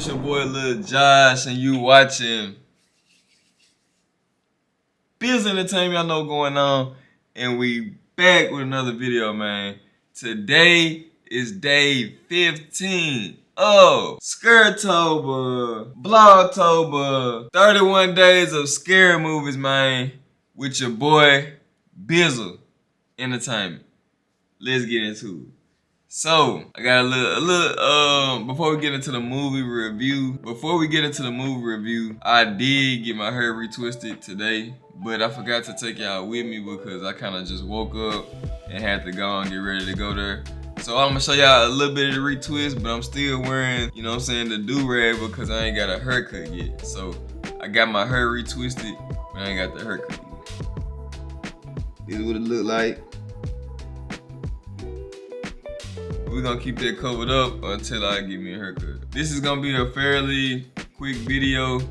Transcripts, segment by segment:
It's your boy Lil Josh, and you watching Biz Entertainment. Y'all know going on, and we back with another video, man. Today is day 15 of Scaretober, Blogtober, 31 days of scary movies, man, with your boy Bizzle Entertainment. Let's get into it. So, I got a little, before we get into the movie review, I did get my hair retwisted today, but I forgot to take y'all with me because I kind of just woke up and had to go and get ready to go there. So I'm gonna show y'all a little bit of the retwist, but I'm still wearing, you know what I'm saying, the do-rag because I ain't got a haircut yet. So, I got my hair retwisted, but I ain't got the haircut yet. This is what it look like. We're gonna keep that covered up until I get me a haircut. This is gonna be a fairly quick video.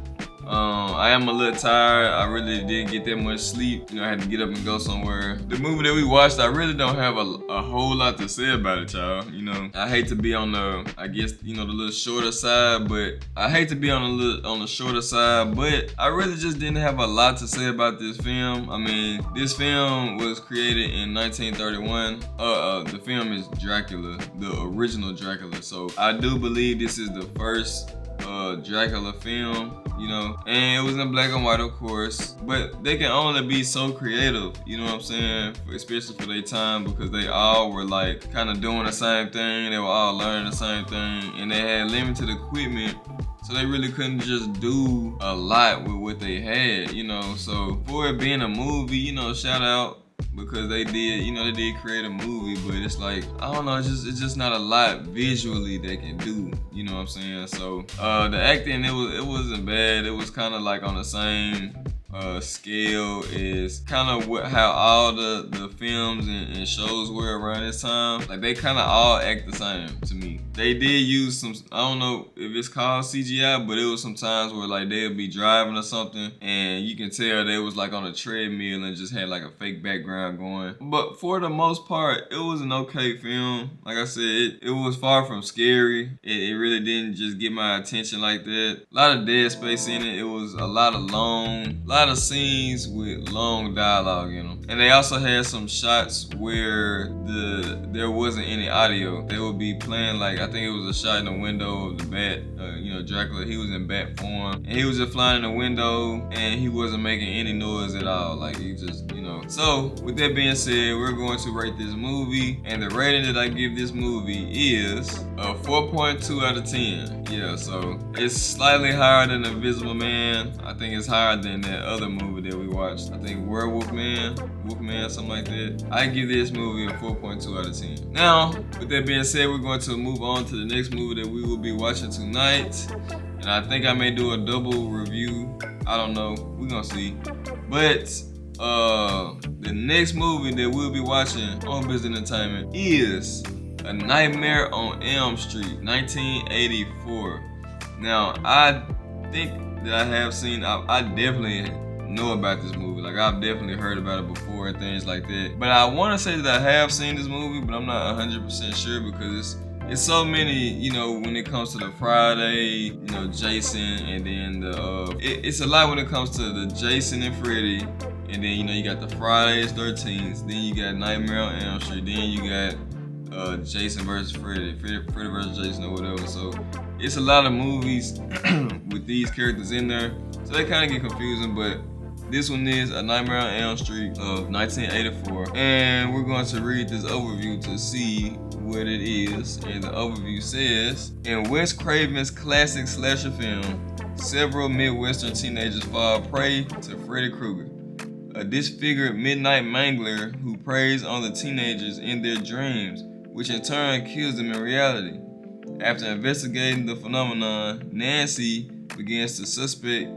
I am a little tired. I really didn't get that much sleep. You know, I had to get up and go somewhere. The movie that we watched, I really don't have a whole lot to say about it, y'all. You know, I hate to be on the, I guess, you know, the little shorter side, but I really just didn't have a lot to say about this film. I mean, this film was created in 1931. The film is Dracula, the original Dracula. So I do believe this is the first Dracula film, you know, and it was in black and white, of course, but they can only be so creative, you know what I'm saying, especially for their time, because they all were like kind of doing the same thing, they were all learning the same thing, and they had limited equipment, so they really couldn't just do a lot with what they had, you know. So for it being a movie, you know, shout out, because they did, you know, they did create a movie, but it's like, I don't know, it's just not a lot visually they can do, you know what I'm saying? So the acting, it wasn't bad. It was kind of like on the same scale is kind of how all the films and shows were around this time. Like, they kind of all act the same to me. They did use some, I don't know if it's called CGI, but it was some times where like they'd be driving or something and you can tell they was like on a treadmill and just had like a fake background going. But for the most part, it was an okay film. Like I said, it was far from scary. It really didn't just get my attention like that. A lot of dead space in it. It was a lot of scenes with long dialogue in them. And they also had some shots where there wasn't any audio. They would be playing, like, I think it was a shot in the window of the bat. You know, Dracula, he was in bat form. And he was just flying in the window and he wasn't making any noise at all. Like, he just, you know. So, with that being said, we're going to rate this movie. And the rating that I give this movie is a 4.2 out of 10. Yeah, so it's slightly higher than Invisible Man. I think it's higher than that other movie that we watched. I think Wolfman, something like that. I give this movie a 4.2 out of 10. Now, with that being said, we're going to move on to the next movie that we will be watching tonight. And I think I may do a double review. I don't know. We're gonna see. But the next movie that we'll be watching on Biz Entertainment is A Nightmare on Elm Street, 1984. Now, I think that I have seen, I definitely know about this movie. Like, I've definitely heard about it before and things like that. But I want to say that I have seen this movie, but I'm not 100% sure because it's so many, you know, when it comes to the Friday, you know, Jason, and then it's a lot when it comes to the Jason and Freddy, and then, you know, you got the Fridays 13th, then you got Nightmare on Elm Street, then you got Jason versus Freddy versus Jason or whatever. So it's a lot of movies with these characters in there, so they kind of get confusing. But this one is A Nightmare on Elm Street of 1984, and we're going to read this overview to see what it is. And the overview says, in Wes Craven's classic slasher film, several Midwestern teenagers fall prey to Freddy Krueger, a disfigured midnight mangler who preys on the teenagers in their dreams, which in turn kills them in reality. After investigating the phenomenon, Nancy begins to suspect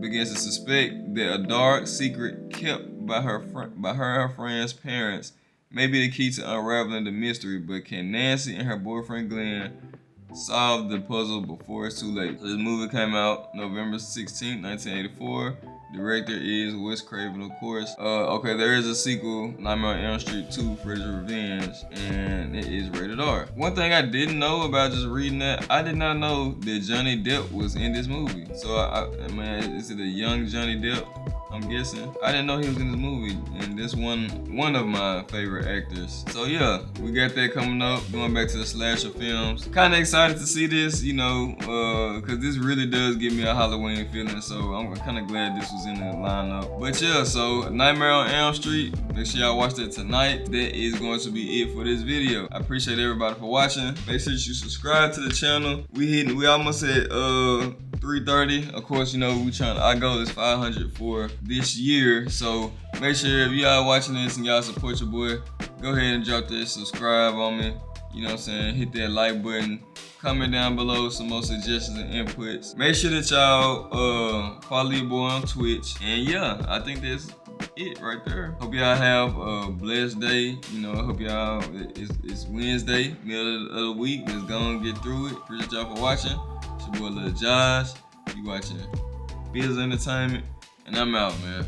that a dark secret kept by her and her friend's parents may be the key to unraveling the mystery. But can Nancy and her boyfriend Glenn solve the puzzle before it's too late? So this movie came out November 16, 1984. Director is Wes Craven, of course. Okay, there is a sequel, Nightmare on Elm Street 2, Freddy's Revenge, and it is rated R. One thing I didn't know about just reading that, I did not know that Johnny Depp was in this movie. So, man, is it a young Johnny Depp? I'm guessing. I didn't know he was in this movie, and this one of my favorite actors. So yeah, we got that coming up. Going back to the slasher films. Kind of excited to see this, you know, because this really does give me a Halloween feeling. So I'm kind of glad this was in the lineup. But yeah, so Nightmare on Elm Street. Make sure y'all watch that tonight. That is going to be it for this video. I appreciate everybody for watching. Make sure you subscribe to the channel. We almost at 330. Of course, you know, our goal is 500 for this year. So make sure if y'all watching this and y'all support your boy, go ahead and drop that subscribe on me. You know what I'm saying? Hit that like button. Comment down below some more suggestions and inputs. Make sure that y'all follow your boy on Twitch. And yeah, I think that's it right there. Hope y'all have a blessed day. You know, I hope y'all, it's Wednesday, middle of the week. Let's go and get through it. Appreciate y'all for watching. It's your boy Lil Josh. You watching Biz Entertainment, and I'm out, man.